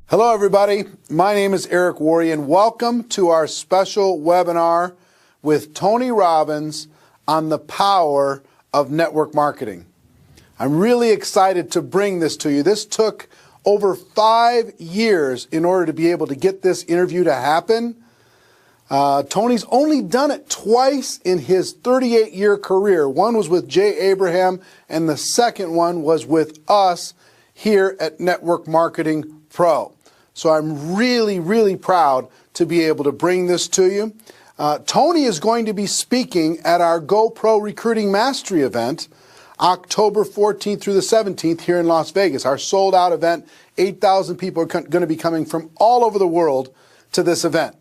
Hello everybody, my name is Eric Worre and welcome to our special webinar with Tony Robbins on the power of network marketing. I'm really excited to bring this to you. This took over 5 years in order to be able to get this interview to happen. Tony's only done it twice in his 38-year career. One was with Jay Abraham and the second one was with us here at Network Marketing Pro. So I'm really proud to be able to bring this to you. Tony is going to be speaking at our GoPro Recruiting Mastery event, October 14th through the 17th here in Las Vegas. Our sold out event, 8,000 people are going to be coming from all over the world to this event.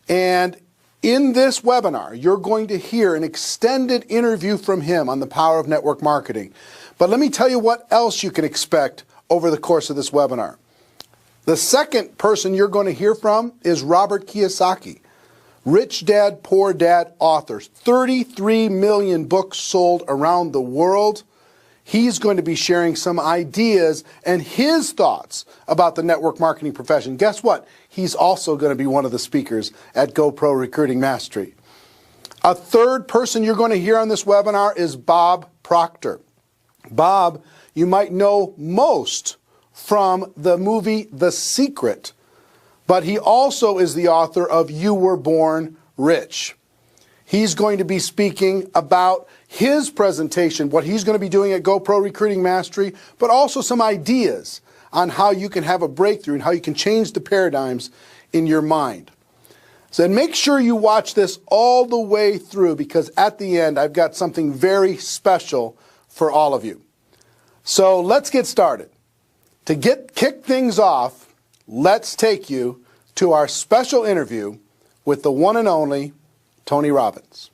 And in this webinar, you're going to hear an extended interview from him on the power of network marketing. But let me tell you what else you can expect over the course of this webinar. The second person you're going to hear from is Robert Kiyosaki, Rich Dad, Poor Dad author, 33 million books sold around the world. He's going to be sharing some ideas and his thoughts about the network marketing profession. Guess what? He's also going to be one of the speakers at GoPro Recruiting Mastery. A third person you're going to hear on this webinar is Bob Proctor. Bob, you might know most from the movie The Secret, but he also is the author of You Were Born Rich. He's going to be speaking about his presentation, what he's going to be doing at GoPro Recruiting Mastery, but also some ideas on how you can have a breakthrough and how you can change the paradigms in your mind. So make sure you watch this all the way through because at the end I've got something very special for all of you. So let's get started. To kick things off, let's take you to our special interview with the one and only Tony Robbins.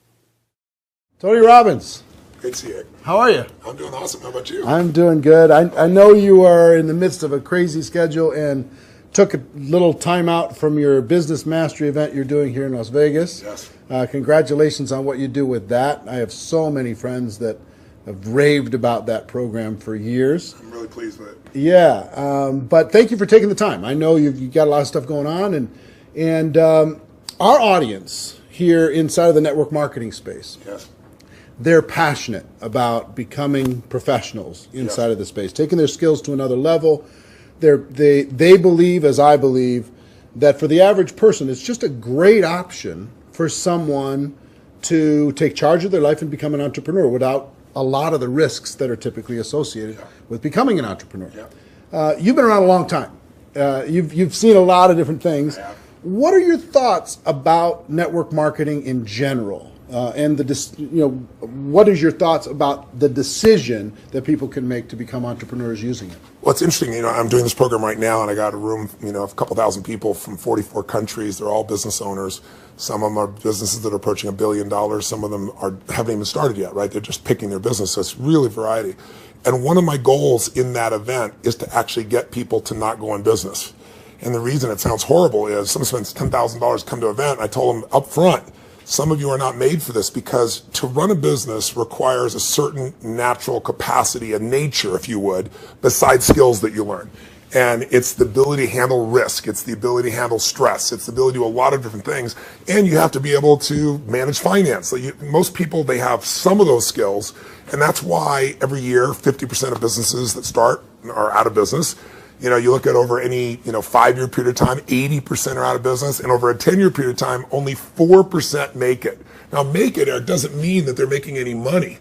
Tony Robbins. Great to see you. How are you? I'm doing awesome. How about you? I'm doing good. I know you are in the midst of a crazy schedule and took a little time out from your business mastery event you're doing here in Las Vegas. Yes. Congratulations on what you do with that. I have so many friends that have raved about that program for years. I'm really pleased with it. Yeah, but thank you for taking the time. I know you've got a lot of stuff going on, and our audience here inside of the network marketing space, yes, they're passionate about becoming professionals inside of the space, taking their skills to another level. They believe, as I believe, that for the average person, it's just a great option for someone to take charge of their life and become an entrepreneur without a lot of the risks that are typically associated with becoming an entrepreneur. You've been around a long time. You've seen a lot of different things. What are your thoughts about network marketing in general? And what is your thoughts about the decision that people can make to become entrepreneurs using it? Well, it's interesting. I'm doing this program right now, and I got a room, of a couple thousand people from 44 countries. They're all business owners. Some of them are businesses that are approaching $1 billion. Some of them haven't even started yet, right? They're just picking their business. So it's really variety. And one of my goals in that event is to actually get people to not go in business. And the reason it sounds horrible is someone spends $10,000 to come to an event. I told them up front, some of you are not made for this because to run a business requires a certain natural capacity, a nature, if you would, besides skills that you learn. And it's the ability to handle risk. It's the ability to handle stress. It's the ability to do a lot of different things. And you have to be able to manage finance. So most people, they have some of those skills. And that's why every year, 50% of businesses that start are out of business. You look at over any 5-year period of time, 80% are out of business, and over a 10-year period of time, only 4% make it. Now, make it, Eric, doesn't mean that they're making any money,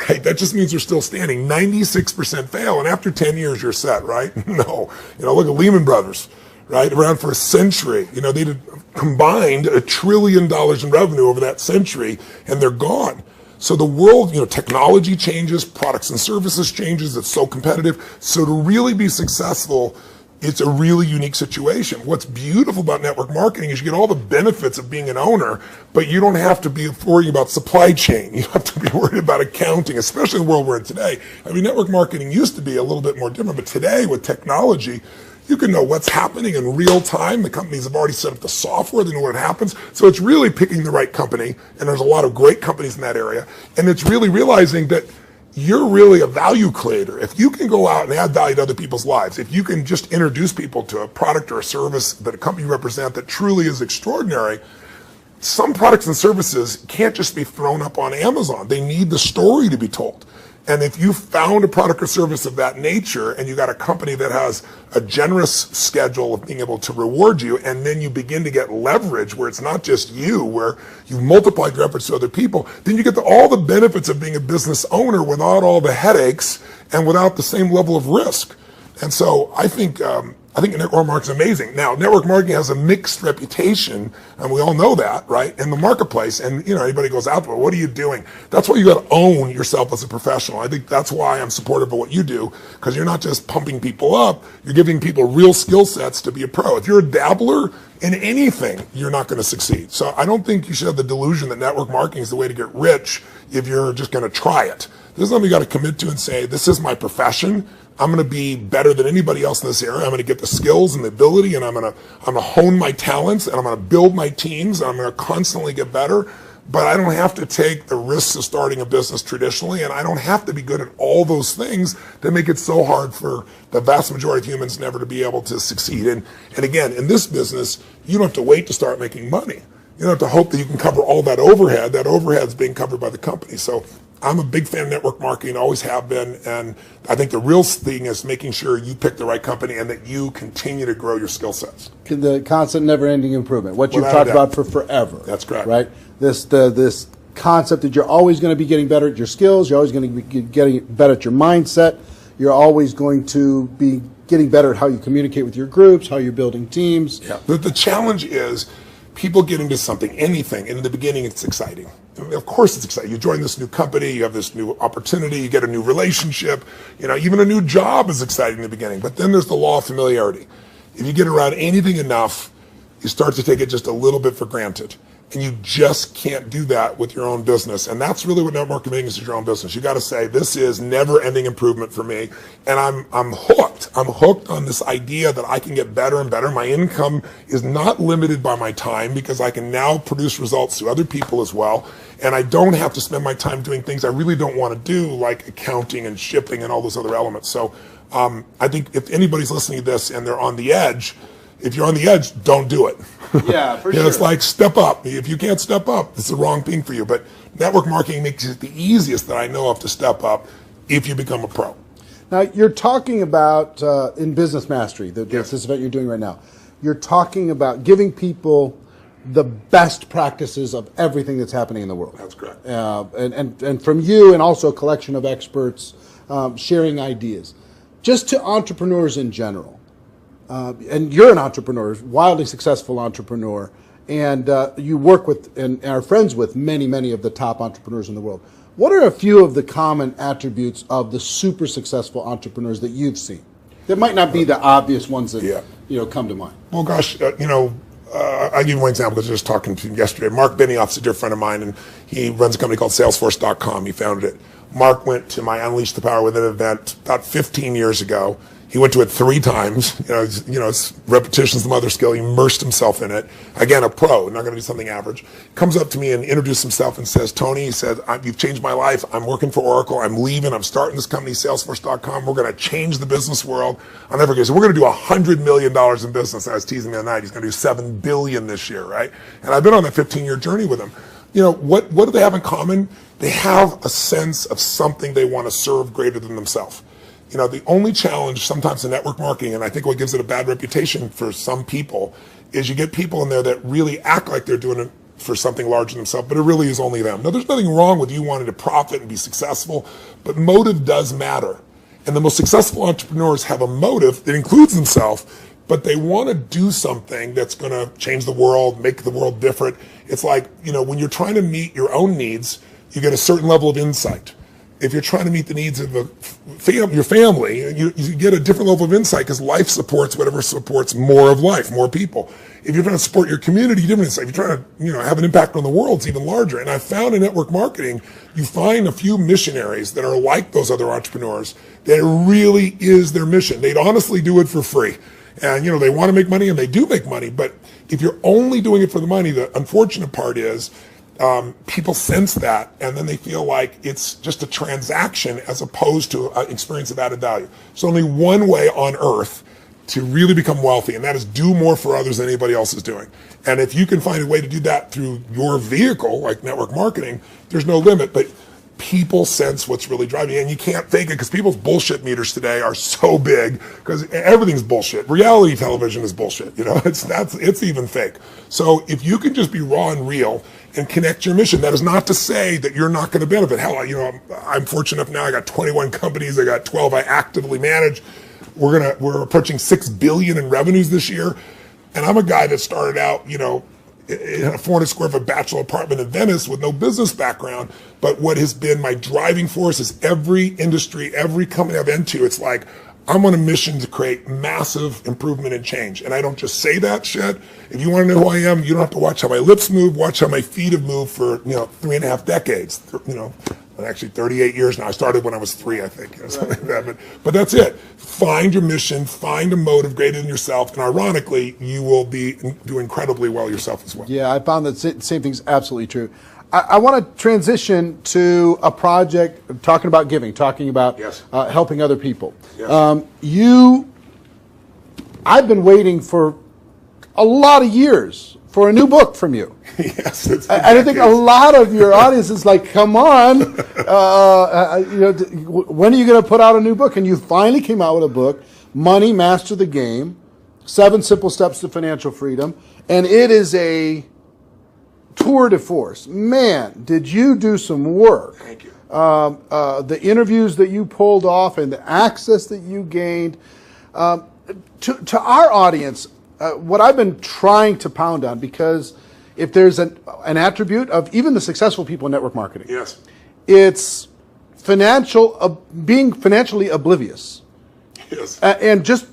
right? That just means they're still standing. 96% fail, and after 10 years, you're set, right? No. Look at Lehman Brothers, right? Around for a century. They did combined $1 trillion in revenue over that century, and they're gone. So the world, technology changes, products and services changes, it's so competitive. So to really be successful, it's a really unique situation. What's beautiful about network marketing is you get all the benefits of being an owner, but you don't have to be worrying about supply chain. You don't have to be worried about accounting, especially in the world we're in today. Network marketing used to be a little bit more different, but today with technology, you can know what's happening in real time. The companies have already set up the software. They know what happens. So it's really picking the right company. And there's a lot of great companies in that area. And it's really realizing that you're really a value creator. If you can go out and add value to other people's lives, if you can just introduce people to a product or a service that a company you represent that truly is extraordinary, some products and services can't just be thrown up on Amazon. They need the story to be told. And if you found a product or service of that nature and you got a company that has a generous schedule of being able to reward you, and then you begin to get leverage where it's not just you, where you've multiplied your efforts to other people, then you get all the benefits of being a business owner without all the headaches and without the same level of risk. And so I think network marketing is amazing. Now, network marketing has a mixed reputation, and we all know that, right, in the marketplace. And, anybody goes out there, what are you doing? That's why you got to own yourself as a professional. I think that's why I'm supportive of what you do, because you're not just pumping people up, you're giving people real skill sets to be a pro. If you're a dabbler in anything, you're not going to succeed. So I don't think you should have the delusion that network marketing is the way to get rich if you're just going to try it. This is something you got to commit to and say, this is my profession. I'm going to be better than anybody else in this area. I'm going to get the skills and the ability, and I'm going to hone my talents, and I'm going to build my teams, and I'm going to constantly get better. But I don't have to take the risks of starting a business traditionally, and I don't have to be good at all those things that make it so hard for the vast majority of humans never to be able to succeed. And again, in this business, you don't have to wait to start making money. You don't have to hope that you can cover all that overhead. That overhead's being covered by the company. So I'm a big fan of network marketing, always have been, and I think the real thing is making sure you pick the right company and that you continue to grow your skill sets. The constant, never-ending improvement, what you've talked about for forever. That's correct. Right? This concept that you're always going to be getting better at your skills, you're always going to be getting better at your mindset, you're always going to be getting better at how you communicate with your groups, how you're building teams. Yeah. The challenge is people get into something, anything, and in the beginning it's exciting. Of course it's exciting. You join this new company, you have this new opportunity, you get a new relationship, even a new job is exciting in the beginning. But then there's the law of familiarity. If you get around anything enough, you start to take it just a little bit for granted. And you just can't do that with your own business. And that's really what network marketing is your own business. You got to say, this is never-ending improvement for me. And I'm hooked. I'm hooked on this idea that I can get better and better. My income is not limited by my time because I can now produce results to other people as well. And I don't have to spend my time doing things I really don't want to do, like accounting and shipping and all those other elements. So I think if anybody's listening to this and they're on the edge, if you're on the edge, don't do it. Yeah, for sure. It's like step up. If you can't step up, it's the wrong thing for you. But network marketing makes it the easiest that I know of to step up if you become a pro. Now, you're talking about, in Business Mastery, this event you're doing right now, you're talking about giving people the best practices of everything that's happening in the world. That's correct. And from you and also a collection of experts sharing ideas. Just to entrepreneurs in general. And you're an entrepreneur, wildly successful entrepreneur, and you work with and are friends with many of the top entrepreneurs in the world. What are a few of the common attributes of the super successful entrepreneurs that you've seen? That might not be the obvious ones that come to mind. Well, gosh, I'll give you one example because I was just talking to him yesterday. Mark Benioff's a dear friend of mine, and he runs a company called Salesforce.com. He founded it. Mark went to my Unleash the Power Within event about 15 years ago. He went to it 3 times. It's repetition's the mother skill. He immersed himself in it. Again, a pro, not going to do something average. Comes up to me and introduces himself and says, Tony, he said, you've changed my life. I'm working for Oracle. I'm leaving. I'm starting this company, Salesforce.com. We're going to change the business world. I'll never forget. So we're going to do $100 million in business. I was teasing him the other night. He's going to do $7 billion this year, right? And I've been on that 15-year journey with him. What do they have in common? They have a sense of something they want to serve greater than themselves. The only challenge sometimes in network marketing, and I think what gives it a bad reputation for some people, is you get people in there that really act like they're doing it for something larger than themselves, but it really is only them. Now, there's nothing wrong with you wanting to profit and be successful, but motive does matter. And the most successful entrepreneurs have a motive that includes themselves, but they want to do something that's going to change the world, make the world different. It's like, when you're trying to meet your own needs, you get a certain level of insight. If you're trying to meet the needs of your family, you get a different level of insight because life supports whatever supports more of life, more people. If you're trying to support your community, different insight. If you're trying to have an impact on the world, it's even larger. And I found in network marketing, you find a few missionaries that are like those other entrepreneurs that it really is their mission. They'd honestly do it for free. And, they want to make money and they do make money. But if you're only doing it for the money, the unfortunate part is people sense that, and then they feel like it's just a transaction as opposed to an experience of added value. There's only one way on earth to really become wealthy, and that is do more for others than anybody else is doing. And if you can find a way to do that through your vehicle, like network marketing, there's no limit. But people sense what's really driving you, and you can't fake it because people's bullshit meters today are so big because everything's bullshit. Reality television is bullshit. You know, it's even fake. So if you can just be raw and real and connect your mission, that is not to say that you're not going to benefit. Hell, you know, I'm fortunate enough now. I got 21 companies. I got 12 I actively manage. We're approaching $6 billion in revenues this year, and I'm a guy that started out, you know, in a 400 square foot bachelor apartment in Venice with no business background. But what has been my driving force is every industry, every company I've been to, it's like, I'm on a mission to create massive improvement and change. And I don't just say that shit. If you want to know who I am, you don't have to watch how my lips move, watch how my feet have moved for, you know, 3.5 decades, you know, actually 38 years now. I started when I was 3, I think, you know, something like that. But that's it. Find your mission, find a motive greater than yourself, and ironically, you will do incredibly well yourself as well. Yeah, I found that same thing's absolutely true. I want to transition to a project talking about giving, talking about helping other people. Yes. I've been waiting for a lot of years for a new book from you. Yes, it's I think a lot of your audience is like, come on, you know, when are you going to put out a new book? And you finally came out with a book, Money, Master the Game, 7 Simple Steps to Financial Freedom. And it is a tour de force. Man, did you do some work. Thank you. The interviews that you pulled off and the access that you gained. To our audience, what I've been trying to pound on, because if there's an attribute of even the successful people in network marketing, yes, it's being financially oblivious. Yes. And just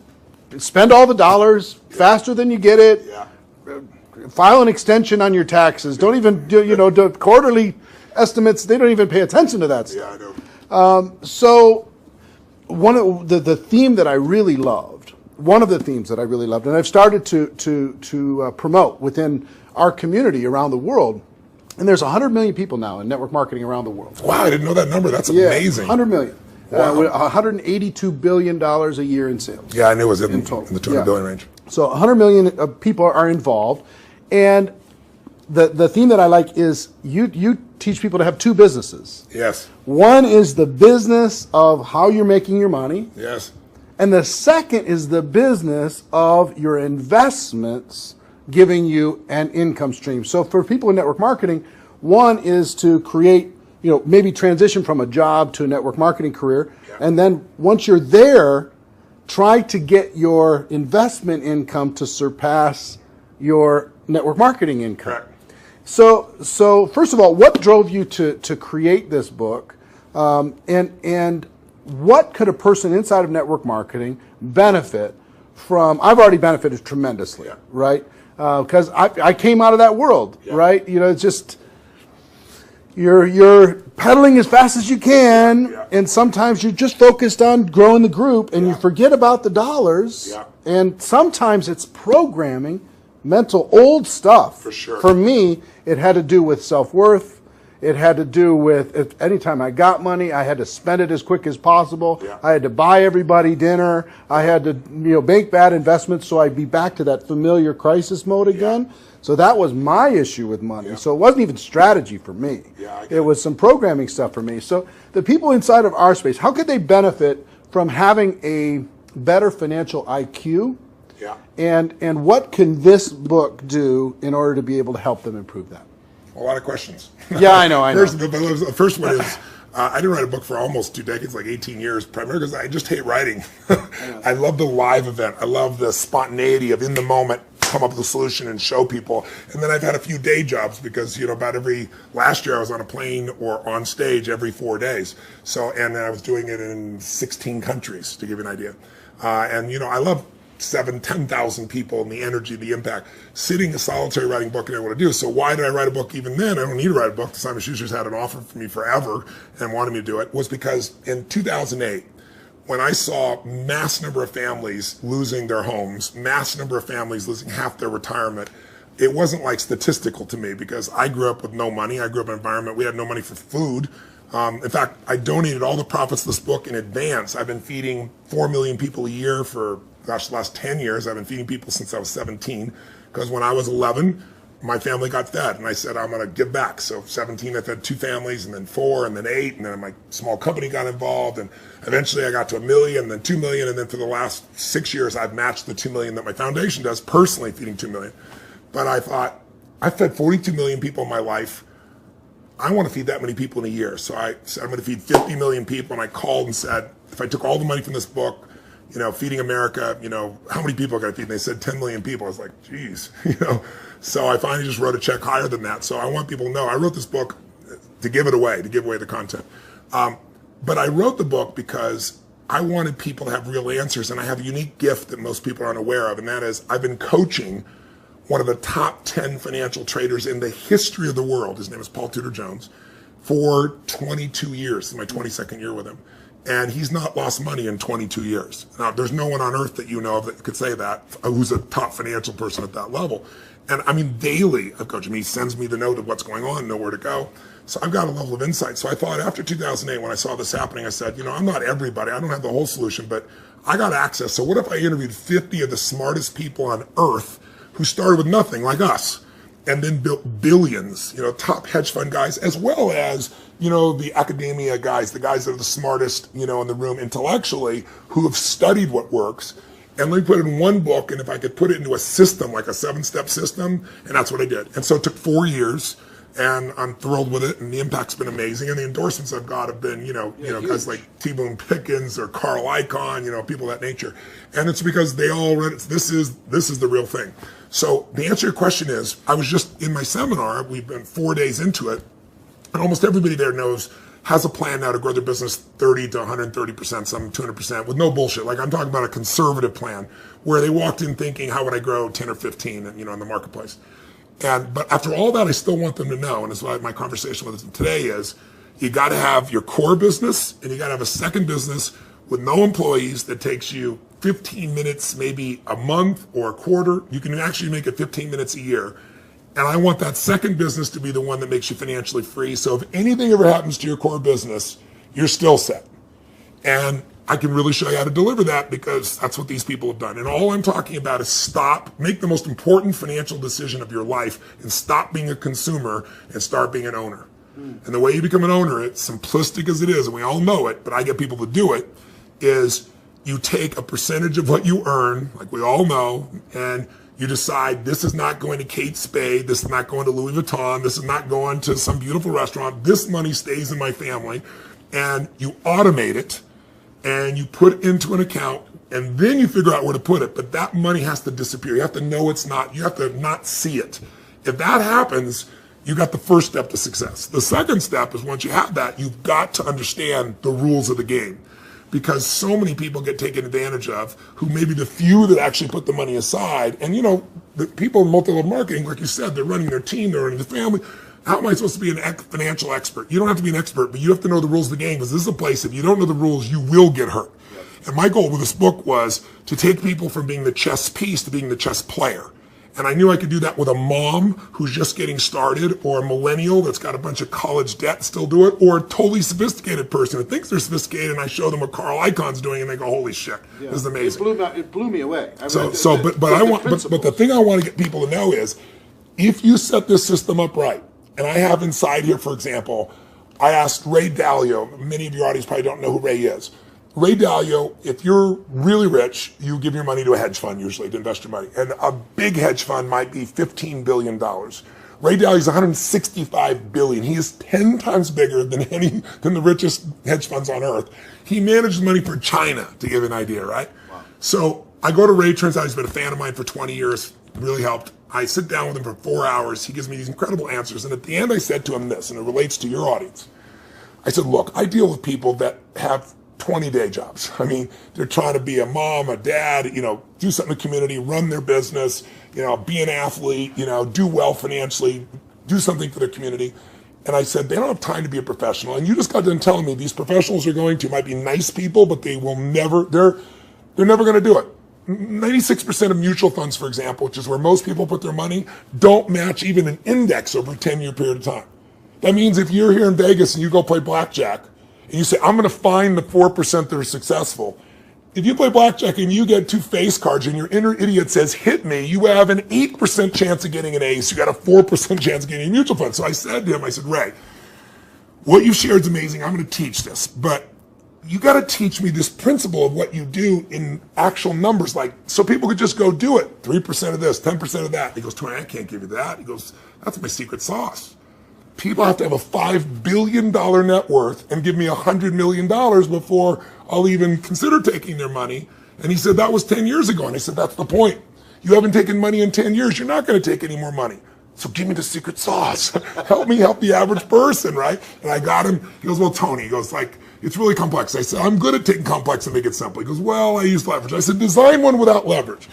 spend all the dollars faster than you get it. Yeah. File an extension on your taxes. Don't even do, you know, do quarterly estimates. They don't even pay attention to that stuff. Yeah, I know. So one of the theme that I really loved, one of the themes that I really loved, and I've started to promote within our community around the world, and there's 100 million people now in network marketing around the world. Wow, I didn't know that number. That's amazing. 100 million. Wow. $182 billion a year in sales. Yeah, I knew it was in total. the 200 billion range. So 100 million people are involved. And the theme that I like is you teach people to have 2 businesses. Yes. One is the business of how you're making your money. Yes. And the second is the business of your investments giving you an income stream. So for people in network marketing, one is to create, you know, maybe transition from a job to a network marketing career. Yeah. And then once you're there, try to get your investment income to surpass your network marketing income. Correct. So first of all, what drove you to create this book, and what could a person inside of network marketing benefit from? I've already benefited tremendously, right? Because I came out of that world, right? You know, it's just you're pedaling as fast as you can, and sometimes you're just focused on growing the group, and you forget about the dollars. And sometimes it's programming. Mental old stuff. For sure. For me, it had to do with self-worth. It had to do with anytime I got money, I had to spend it as quick as possible. I had to buy everybody dinner. I had to, you know, make bad investments so I'd be back to that familiar crisis mode again. So that was my issue with money. So it wasn't even strategy for me. It was some programming stuff for me. So the people inside of our space, how could they benefit from having a better financial IQ? And what can this book do in order to be able to help them improve that? A lot of questions. Yeah, I know. The first one is, I didn't write a book for almost 2 decades, like 18 years, primarily because I just hate writing. I love the live event. I love the spontaneity of in the moment, come up with a solution and show people. And then I've had a few day jobs because, you know, last year I was on a plane or on stage every 4 days. And I was doing it in 16 countries, to give you an idea. And, you know, I love 10,000 people and the energy, the impact. Sitting a solitary writing book and I want to do. So why did I write a book even then? I don't need to write a book. Simon Schuster's had an offer for me forever and wanted me to do it. Was because in 2008, when I saw mass number of families losing their homes, mass number of families losing half their retirement, it wasn't like statistical to me because I grew up with no money. I grew up in an environment, we had no money for food. In fact, I donated all the profits of this book in advance. I've been feeding 4 million people a year for, gosh, the last 10 years. I've been feeding people since I was 17 because when I was 11, my family got fed, and I said, I'm going to give back. So 17, I fed 2 families, and then 4, and then 8, and then my small company got involved, and eventually I got to $1 million, and then 2 million, and then for the last 6 years, I've matched the 2 million that my foundation does, personally feeding 2 million. But I thought, I fed 42 million people in my life. I want to feed that many people in a year. So I said, I'm going to feed 50 million people, and I called and said, if I took all the money from this book, Feeding America, how many people are going to feed? And they said 10 million people. I was like, geez, So I finally just wrote a check higher than that. So I want people to know I wrote this book to give it away, to give away the content. But I wrote the book because I wanted people to have real answers, and I have a unique gift that most people aren't aware of, and that is I've been coaching one of the top 10 financial traders in the history of the world. His name is Paul Tudor Jones, for 22 years. This is my 22nd year with him. And he's not lost money in 22 years. Now, there's no one on earth that you know of that could say that, who's a top financial person at that level. And I mean, daily, I coach him. He sends me the note of what's going on, know where to go. So I've got a level of insight. So I thought after 2008, when I saw this happening, I said, I'm not everybody. I don't have the whole solution, but I got access. So what if I interviewed 50 of the smartest people on earth who started with nothing, like us, and then built billions, top hedge fund guys, as well as, the academia guys, the guys that are the smartest, in the room intellectually, who have studied what works. And let me put it in one book, and if I could put it into a system, like a 7-step system, and that's what I did. And so it took 4 years, and I'm thrilled with it, and the impact's been amazing. And the endorsements I've got have been, guys like T-Boone Pickens or Carl Icahn, people of that nature. And it's because they all read it. This is the real thing. So the answer to your question is, I was just in my seminar, we've been 4 days into it, and almost everybody there has a plan now to grow their business 30 to 130%, some 200%, with no bullshit. Like I'm talking about a conservative plan where they walked in thinking, how would I grow 10 or 15, in the marketplace? But after all that, I still want them to know, and that's why my conversation with them today is, you got to have your core business, and you got to have a second business with no employees that takes you 15 minutes, maybe a month or a quarter. You can actually make it 15 minutes a year. And I want that second business to be the one that makes you financially free. So if anything ever happens to your core business, you're still set. And I can really show you how to deliver that because that's what these people have done. And all I'm talking about is make the most important financial decision of your life and stop being a consumer and start being an owner. And the way you become an owner, it's simplistic as it is, and we all know it, but I get people to do it, is you take a percentage of what you earn, like we all know, and you decide this is not going to Kate Spade, this is not going to Louis Vuitton, this is not going to some beautiful restaurant, this money stays in my family, and you automate it, and you put it into an account, and then you figure out where to put it, but that money has to disappear. You have to know it's not, you have to not see it. If that happens, you got the first step to success. The second step is once you have that, you've got to understand the rules of the game. Because so many people get taken advantage of, who may be the few that actually put the money aside. And the people in multi-level marketing, like you said, they're running their team, they're running their family. How am I supposed to be a financial expert? You don't have to be an expert, but you have to know the rules of the game, because this is a place, if you don't know the rules, you will get hurt. And my goal with this book was to take people from being the chess piece to being the chess player. And I knew I could do that with a mom who's just getting started, or a millennial that's got a bunch of college debt and still do it, or a totally sophisticated person who thinks they're sophisticated, and I show them what Carl Icahn's doing, and they go, "Holy shit, this is amazing." It blew me away. But the thing I want to get people to know is, if you set this system up right, and I have inside here, for example, I asked Ray Dalio. Many of your audience probably don't know who Ray is. Ray Dalio, if you're really rich, you give your money to a hedge fund usually to invest your money. And a big hedge fund might be $15 billion. Ray Dalio's $165 billion. He is 10 times bigger than the richest hedge funds on earth. He manages money for China, to give an idea, right? Wow. So I go to Ray, turns out he's been a fan of mine for 20 years, really helped. I sit down with him for 4 hours. He gives me these incredible answers. And at the end, I said to him this, and it relates to your audience. I said, look, I deal with people that have 20-day jobs. I mean, they're trying to be a mom, a dad, do something in the community, run their business, be an athlete, do well financially, do something for their community. And I said, they don't have time to be a professional. And you just got done telling me these professionals might be nice people, but they will never, they're never going to do it. 96% of mutual funds, for example, which is where most people put their money, don't match even an index over a 10-year period of time. That means if you're here in Vegas and you go play blackjack and you say, I'm going to find the 4% that are successful. If you play blackjack and you get 2 face cards and your inner idiot says, hit me, you have an 8% chance of getting an ace. You got a 4% chance of getting a mutual fund. So I said to him, I said, Ray, what you shared is amazing. I'm going to teach this, but you got to teach me this principle of what you do in actual numbers, like so people could just go do it. 3% of this, 10% of that. He goes, Tony, I can't give you that. He goes, that's my secret sauce. People have to have a $5 billion net worth and give me $100 million before I'll even consider taking their money. And he said, that was 10 years ago. And I said, that's the point. You haven't taken money in 10 years. You're not going to take any more money. So give me the secret sauce. Help me help the average person, right? And I got him. He goes, well, Tony, he goes, like, it's really complex. I said, I'm good at taking complex and make it simple. He goes, well, I use leverage. I said, design one without leverage.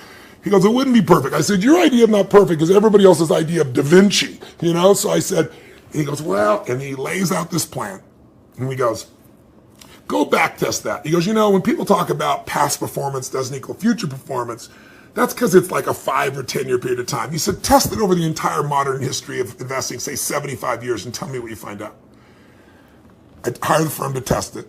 He goes, it wouldn't be perfect. I said, your idea of not perfect is everybody else's idea of Da Vinci, you know? So I said, he goes, well, and he lays out this plan. And he goes, go back test that. He goes, you know, when people talk about past performance doesn't equal future performance, that's because it's like a 5 or 10 year period of time. He said, test it over the entire modern history of investing, say 75 years, and tell me what you find out. I hired the firm to test it.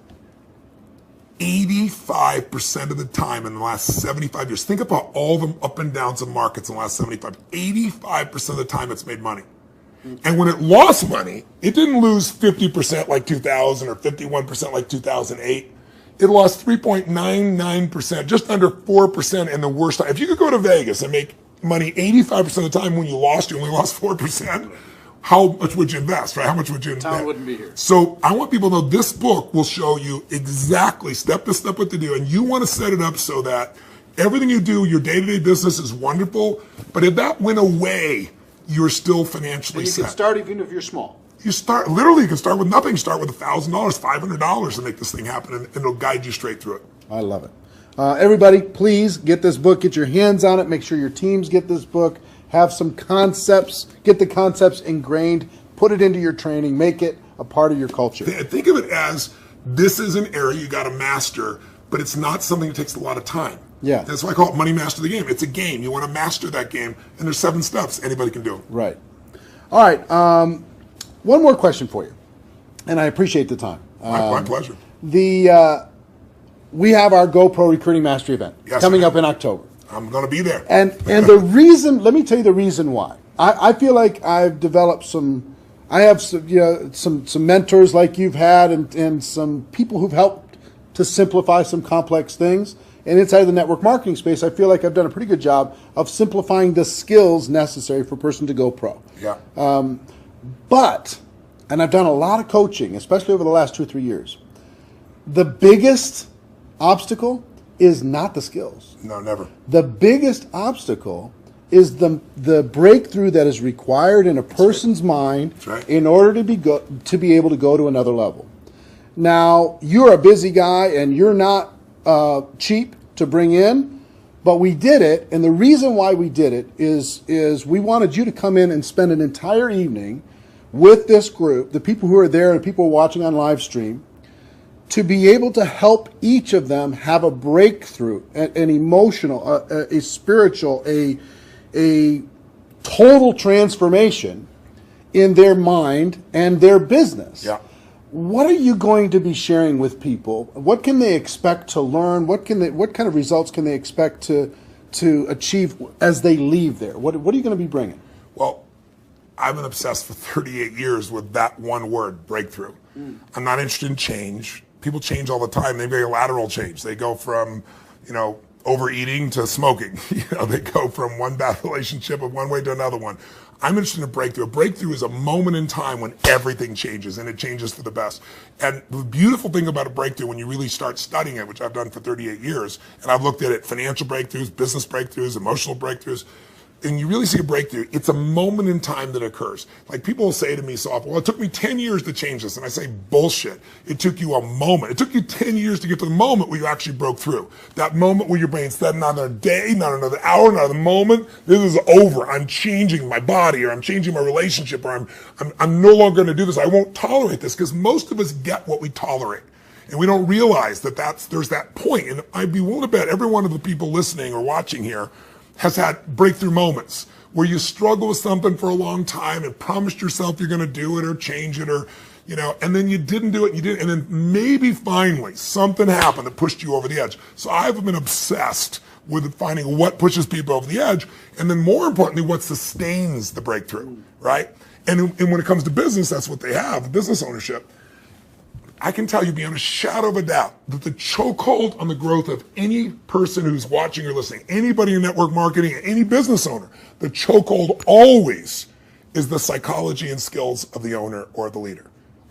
85% of the time in the last 75 years, think about all the up and downs of markets in the last 85% of the time it's made money. And when it lost money, it didn't lose 50% like 2000 or 51% like 2008. It lost 3.99%, just under 4% in the worst time. If you could go to Vegas and make money 85% of the time when you only lost 4%, how much would you invest, right? How much would you invest? Town wouldn't be here. So I want people to know this book will show you exactly step by step what to do. And you want to set it up so that everything you do, your day-to-day business is wonderful. But if that went away, you're still financially set. You can start even if you're small. You can start with nothing. Start with $1,000, $500 to make this thing happen, and it'll guide you straight through it. I love it. Everybody, please get this book, get your hands on it, make sure your teams get this book, have some concepts, get the concepts ingrained, put it into your training, make it a part of your culture. Think of it as this is an area you got to master, but it's not something that takes a lot of time. Yeah. That's why I call it Money Master the Game. It's a game. You want to master that game, and there's 7 steps. Anybody can do it. Right. All right. One more question for you, and I appreciate the time. My pleasure. We have our GoPro Recruiting Mastery event coming up in October. I'm going to be there. And the reason, let me tell you the reason why. I feel like I've developed some mentors like you've had and some people who've helped to simplify some complex things. And inside the network marketing space, I feel like I've done a pretty good job of simplifying the skills necessary for a person to go pro. Yeah. And I've done a lot of coaching, especially over the last 2 or 3 years. The biggest obstacle is not the skills. No, never. The biggest obstacle is the breakthrough that is required in a person's mind in order to be able to go to another level. Now, you're a busy guy and you're not cheap to bring in, but we did it, and the reason why we did it is we wanted you to come in and spend an entire evening with this group, the people who are there and people watching on live stream, to be able to help each of them have a breakthrough, an emotional, a spiritual, a total transformation in their mind and their business. Yeah. What are you going to be sharing with people? What can they expect to learn? What kind of results can they expect to achieve as they leave there? What are you going to be bringing? Well, I've been obsessed for 38 years with that one word, breakthrough. I'm not interested in change. People change all the time. They make a lateral change. They go from, overeating to smoking. They go from one bad relationship of one way to another one. I'm interested in a breakthrough. A breakthrough is a moment in time when everything changes, and it changes for the best. And the beautiful thing about a breakthrough, when you really start studying it, which I've done for 38 years, and I've looked at it, financial breakthroughs, business breakthroughs, emotional breakthroughs, and you really see a breakthrough, it's a moment in time that occurs. Like people will say to me so often, well, it took me 10 years to change this. And I say, bullshit. It took you a moment. It took you 10 years to get to the moment where you actually broke through. That moment where your brain said, not another day, not another hour, not another moment. This is over. I'm changing my body, or I'm changing my relationship, or I'm no longer going to do this. I won't tolerate this, because most of us get what we tolerate. And we don't realize that there's that point. And I'd be willing to bet every one of the people listening or watching here has had breakthrough moments where you struggle with something for a long time and promised yourself you're going to do it or change it or, and then you didn't do it, and then maybe finally something happened that pushed you over the edge. So I've been obsessed with finding what pushes people over the edge, and then more importantly, what sustains the breakthrough, right? And when it comes to business, that's what they have, business ownership. I can tell you beyond a shadow of a doubt that the chokehold on the growth of any person who's watching or listening, anybody in network marketing, any business owner, the chokehold always is the psychology and skills of the owner or the leader.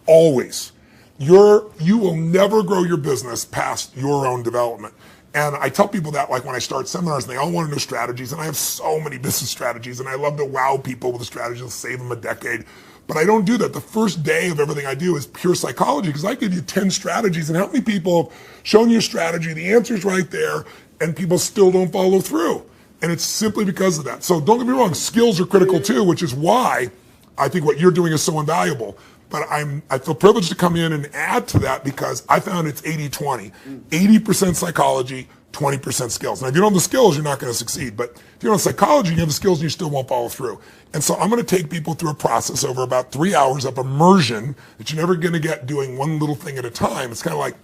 Always. You will never grow your business past your own development. And I tell people that, like when I start seminars and they all want to know strategies, and I have so many business strategies, and I love to wow people with the strategies and save them a decade. But I don't do that. The first day of everything I do is pure psychology, because I give you 10 strategies, and how many people have shown you a strategy, the answer's right there, and people still don't follow through. And it's simply because of that. So don't get me wrong, skills are critical too, which is why I think what you're doing is so invaluable. But I feel privileged to come in and add to that because I found it's 80-20. 80% psychology, 20% skills. Now, if you don't have the skills, you're not going to succeed. But if you don't have psychology, you have the skills and you still won't follow through. And so I'm going to take people through a process over about 3 hours of immersion that you're never going to get doing one little thing at a time. It's kind of like,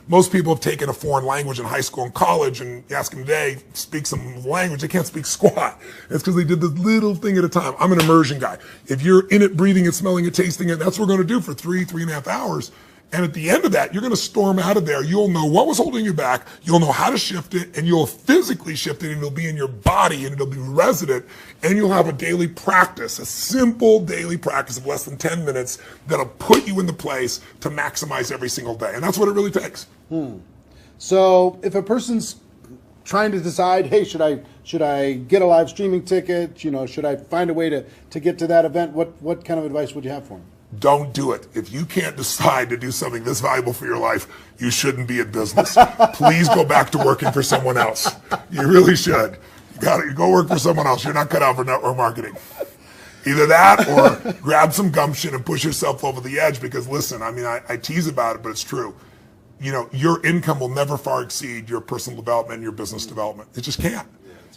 most people have taken a foreign language in high school and college, and you ask them today, speak some language, they can't speak squat. It's because they did this little thing at a time. I'm an immersion guy. If you're in it, breathing it, smelling it, tasting it, that's what we're going to do for 3.5 hours. And at the end of that, you're going to storm out of there. You'll know what was holding you back. You'll know how to shift it, and you'll physically shift it, and it'll be in your body, and it'll be resident, and you'll have a daily practice, a simple daily practice of less than 10 minutes that'll put you in the place to maximize every single day. And that's what it really takes. So if a person's trying to decide, hey, should I get a live streaming ticket? Should I find a way to get to that event? What kind of advice would you have for them? Don't do it. If you can't decide to do something this valuable for your life, you shouldn't be in business. Please go back to working for someone else. You really should. You go work for someone else. You're not cut out for network marketing. Either that or grab some gumption and push yourself over the edge, because listen, I tease about it, but it's true. Your income will never far exceed your personal development and your business development. It just can't.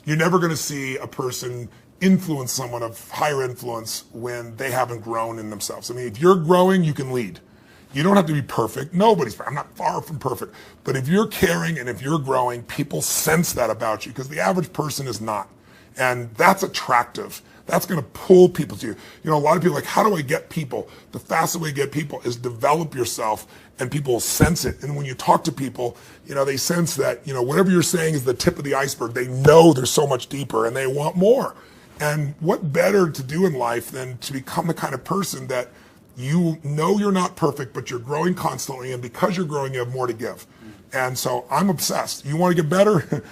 You're never going to see a person influence someone of higher influence when they haven't grown in themselves. If you're growing, you can lead. You don't have to be perfect. I'm not far from perfect. But if you're caring and if you're growing, people sense that about you, because the average person is not. And that's attractive. That's going to pull people to you. A lot of people are like, how do I get people? The fastest way to get people is develop yourself, and people will sense it. And when you talk to people, they sense that, whatever you're saying is the tip of the iceberg. They know there's so much deeper and they want more. And what better to do in life than to become the kind of person that you're not perfect, but you're growing constantly, and because you're growing, you have more to give. And so I'm obsessed. You want to get better?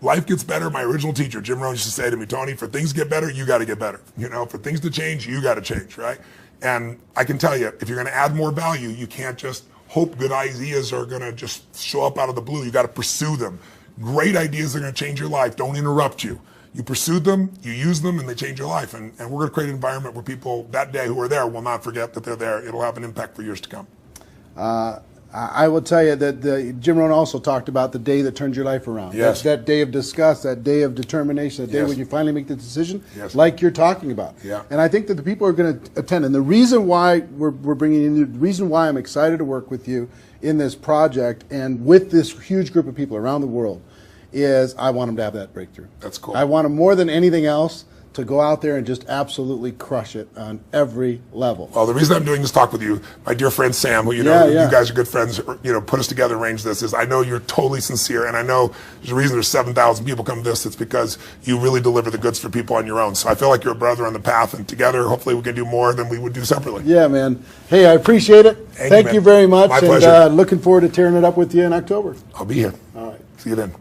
Life gets better. My original teacher, Jim Rohn, used to say to me, Tony, for things to get better, you got to get better. For things to change, you got to change, right? And I can tell you, if you're going to add more value, you can't just hope good ideas are going to just show up out of the blue. You got to pursue them. Great ideas are going to change your life. Don't interrupt you. You pursue them, you use them, and they change your life. And we're going to create an environment where people that day who are there will not forget that they're there. It'll have an impact for years to come. I will tell you that Jim Rohn also talked about the day that turns your life around. Yes. That day of disgust, that day of determination, that day when you finally make the decision, like you're talking about. Yeah. And I think that the people are going to attend. And the reason why we're bringing in you, the reason why I'm excited to work with you in this project and with this huge group of people around the world is I want them to have that breakthrough. That's cool. I want them more than anything else to go out there and just absolutely crush it on every level. Well, the reason I'm doing this talk with you, my dear friend Sam, who you guys are good friends, put us together and arranged this, is I know you're totally sincere, and I know there's a reason there's 7,000 people come to this. It's because you really deliver the goods for people on your own. So I feel like you're a brother on the path, and together, hopefully, we can do more than we would do separately. Yeah, man. Hey, I appreciate it. Thank you very much. My pleasure. Looking forward to tearing it up with you in October. I'll be here. All right. See you then.